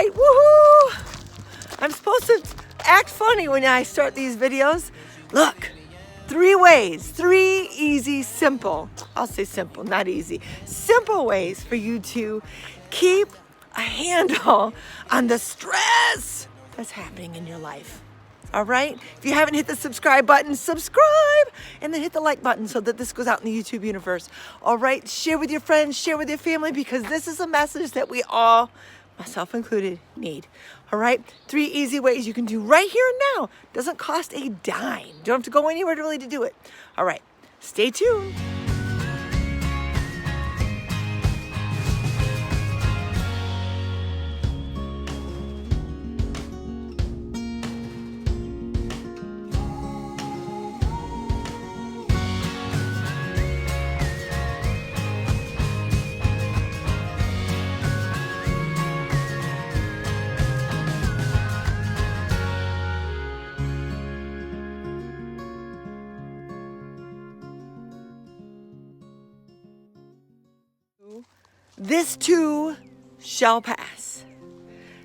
right, woohoo! I'm supposed to act funny when I start these videos. Look, 3 ways, 3 easy, simple, I'll say simple, not easy, simple ways for you to keep a handle on the stress that's happening in your life. All right? If you haven't hit the subscribe button, subscribe, and then hit the like button so that this goes out in the YouTube universe. All right? Share with your friends, share with your family, because this is a message that we all, myself included, need. All right? 3 easy ways you can do right here and now. Doesn't cost a dime. You don't have to go anywhere really to do it. All right. Stay tuned. This too shall pass.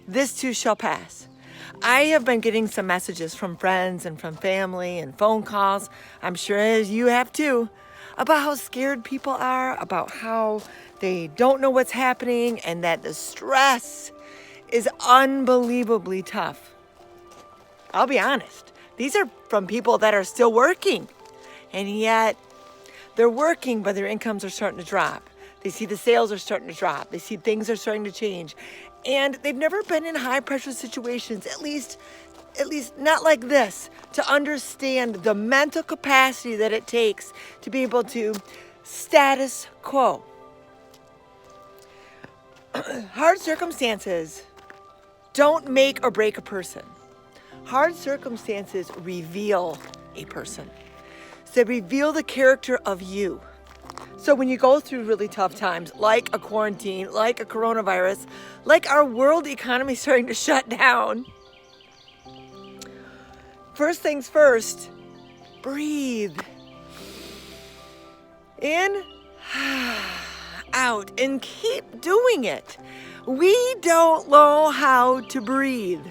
This too shall pass. I have been getting some messages from friends and from family and phone calls, I'm sure as you have too, about how scared people are, about how they don't know what's happening, and that the stress is unbelievably tough. I'll be honest, these are from people that are still working, and yet they're working, but their incomes are starting to drop. They see the sales are starting to drop. They see things are starting to change. And they've never been in high pressure situations, at least not like this, to understand the mental capacity that it takes to be able to status quo. Hard circumstances don't make or break a person. Hard circumstances reveal a person. So they reveal the character of you. So when you go through really tough times, like a quarantine, like a coronavirus, like our world economy starting to shut down, first things first, breathe. In, out, and keep doing it. We don't know how to breathe.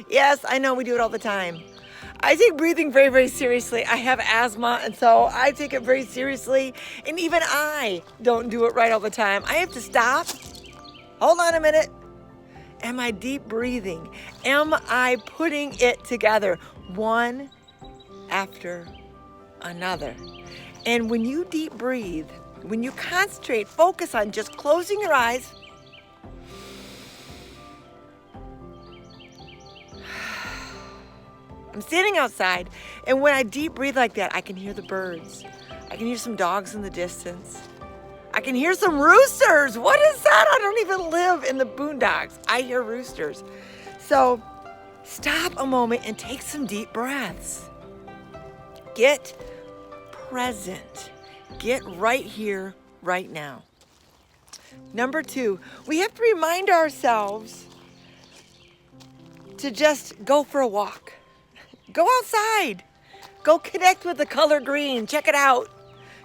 Yes, I know we do it all the time. I take breathing very, very seriously. I have asthma, and so I take it very seriously. And even I don't do it right all the time. I have to stop. Hold on a minute. Am I deep breathing? Am I putting it together one after another? And when you deep breathe, when you concentrate, focus on just closing your eyes, I'm standing outside, and when I deep breathe like that, I can hear the birds. I can hear some dogs in the distance. I can hear some roosters. What is that? I don't even live in the boondocks. I hear roosters. So stop a moment and take some deep breaths. Get present. Get right here, right now. Number 2, we have to remind ourselves to just go for a walk. Go outside. Go connect with the color green. Check it out.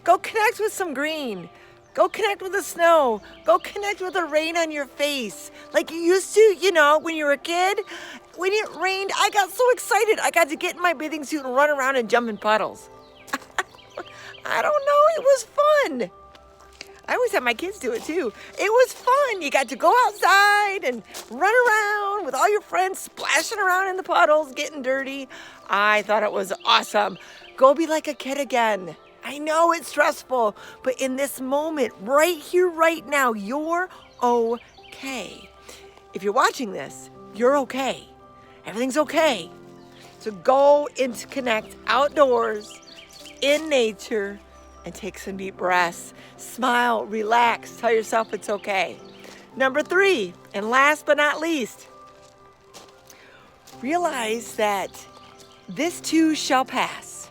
Go connect with some green. Go connect with the snow. Go connect with the rain on your face. Like you used to, when you were a kid. When it rained, I got so excited. I got to get in my bathing suit and run around and jump in puddles. I don't know. It was fun. I always have my kids do it too. It was fun. You got to go outside and run around with all your friends, splashing around in the puddles, getting dirty. I thought it was awesome. Go be like a kid again. I know it's stressful, but in this moment, right here, right now, you're okay. If you're watching this, you're okay. Everything's okay. So go and connect outdoors, in nature, and take some deep breaths. Smile, relax, tell yourself it's okay. Number 3, and last but not least, realize that this too shall pass.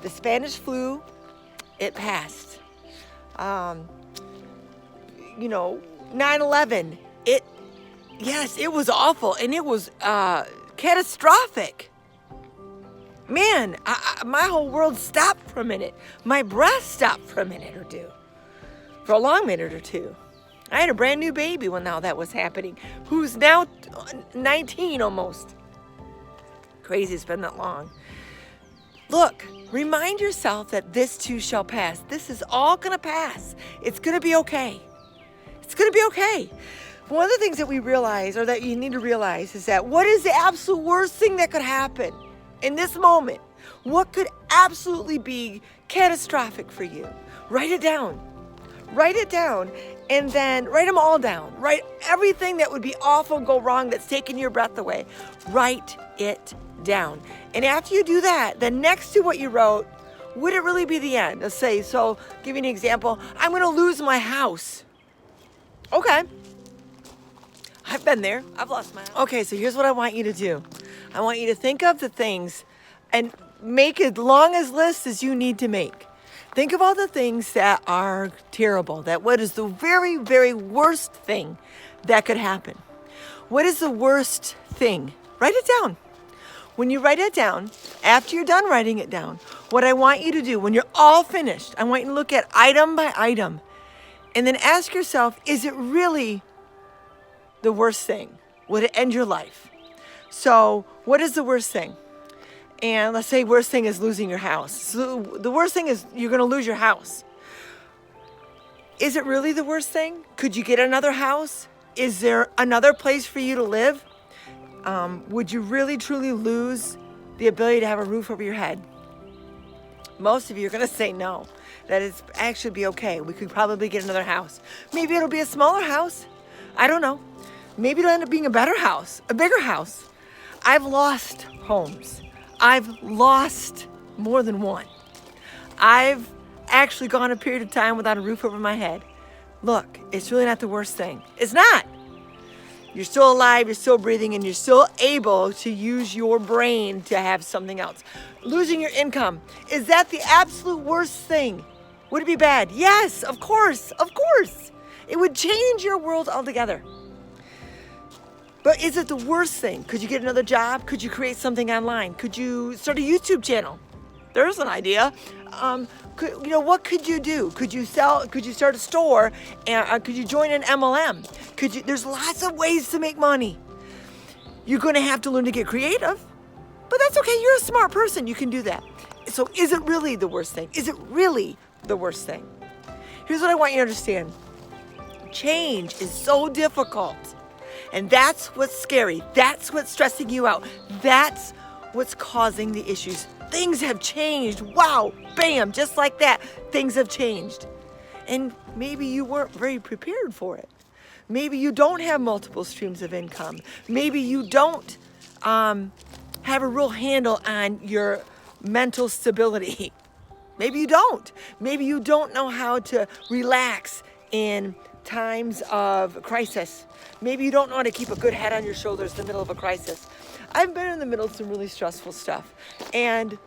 The Spanish flu, it passed. 9/11, it was awful, and it was catastrophic. Man, my whole world stopped for a minute. My breath stopped for a minute or two. For a long minute or two. I had a brand new baby when all that was happening, who's now 19 almost. Crazy it's been that long. Look, remind yourself that this too shall pass. This is all gonna pass. It's gonna be okay. It's gonna be okay. One of the things that we realize, or that you need to realize, is that what is the absolute worst thing that could happen in this moment? What could absolutely be catastrophic for you? Write it down. Write it down, and then write them all down. Write everything that would be awful, go wrong, that's taking your breath away. Write it down. And after you do that, then next to what you wrote, would it really be the end? Let's say, so give you an example. I'm going to lose my house. Okay. I've been there. I've lost my house. Okay, so here's what I want you to do. I want you to think of the things and make as long a list as you need to make. Think of all the things that are terrible, that what is the very, very worst thing that could happen. What is the worst thing? Write it down. When you write it down, after you're done writing it down, what I want you to do, when you're all finished, I want you to look at item by item and then ask yourself, is it really the worst thing? Would it end your life? So what is the worst thing? And let's say worst thing is losing your house. So the worst thing is you're going to lose your house. Is it really the worst thing? Could you get another house? Is there another place for you to live? Would you really truly lose the ability to have a roof over your head? Most of you are going to say no, that it's actually be okay. We could probably get another house. Maybe it'll be a smaller house. I don't know. Maybe it'll end up being a better house, a bigger house. I've lost homes. I've lost more than one. I've actually gone a period of time without a roof over my head. Look, it's really not the worst thing. It's not. You're still alive, you're still breathing, and you're still able to use your brain to have something else. Losing your income, is that the absolute worst thing? Would it be bad? Yes, of course, of course. It would change your world altogether. But is it the worst thing? Could you get another job? Could you create something online? Could you start a YouTube channel? There's an idea. What could you do? Could you sell? Could you start a store? And could you join an MLM? There's lots of ways to make money. You're going to have to learn to get creative, but that's okay. You're a smart person. You can do that. So is it really the worst thing? Is it really the worst thing? Here's what I want you to understand. Change is so difficult. And that's what's scary. That's what's stressing you out. That's what's causing the issues. Things have changed. Wow, bam, just like that. Things have changed. And maybe you weren't very prepared for it. Maybe you don't have multiple streams of income. Maybe you don't have a real handle on your mental stability. Maybe you don't. Maybe you don't know how to relax in times of crisis. Maybe you don't know how to keep a good head on your shoulders in the middle of a crisis. I've been in the middle of some really stressful stuff, and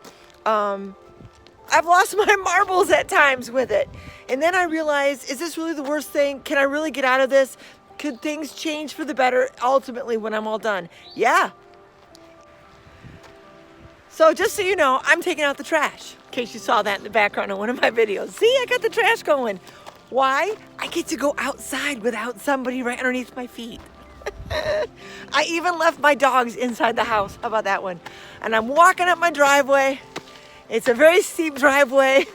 I've lost my marbles at times with it. And then I realized, is this really the worst thing? Can I really get out of this? Could things change for the better ultimately when I'm all done? Yeah. So just so you know, I'm taking out the trash, in case you saw that in the background of one of my videos. See, I got the trash going. Why? I get to go outside without somebody right underneath my feet. I even left my dogs inside the house. How about that one? And I'm walking up my driveway. It's a very steep driveway.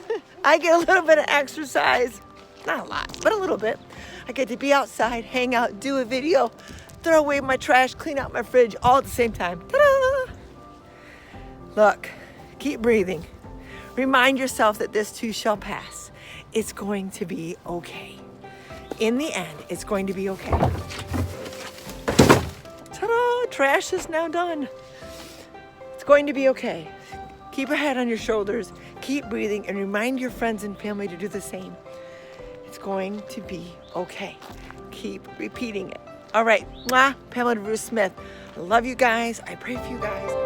I get a little bit of exercise. Not a lot, but a little bit. I get to be outside, hang out, do a video, throw away my trash, clean out my fridge, all at the same time. Ta-da! Look, keep breathing. Remind yourself that this too shall pass. It's going to be okay. In the end, it's going to be okay. Ta-da! Trash is now done. It's going to be okay. Keep a head on your shoulders, keep breathing, and remind your friends and family to do the same. It's going to be okay. Keep repeating it. All right, Pamela DeVries Smith. I love you guys. I pray for you guys.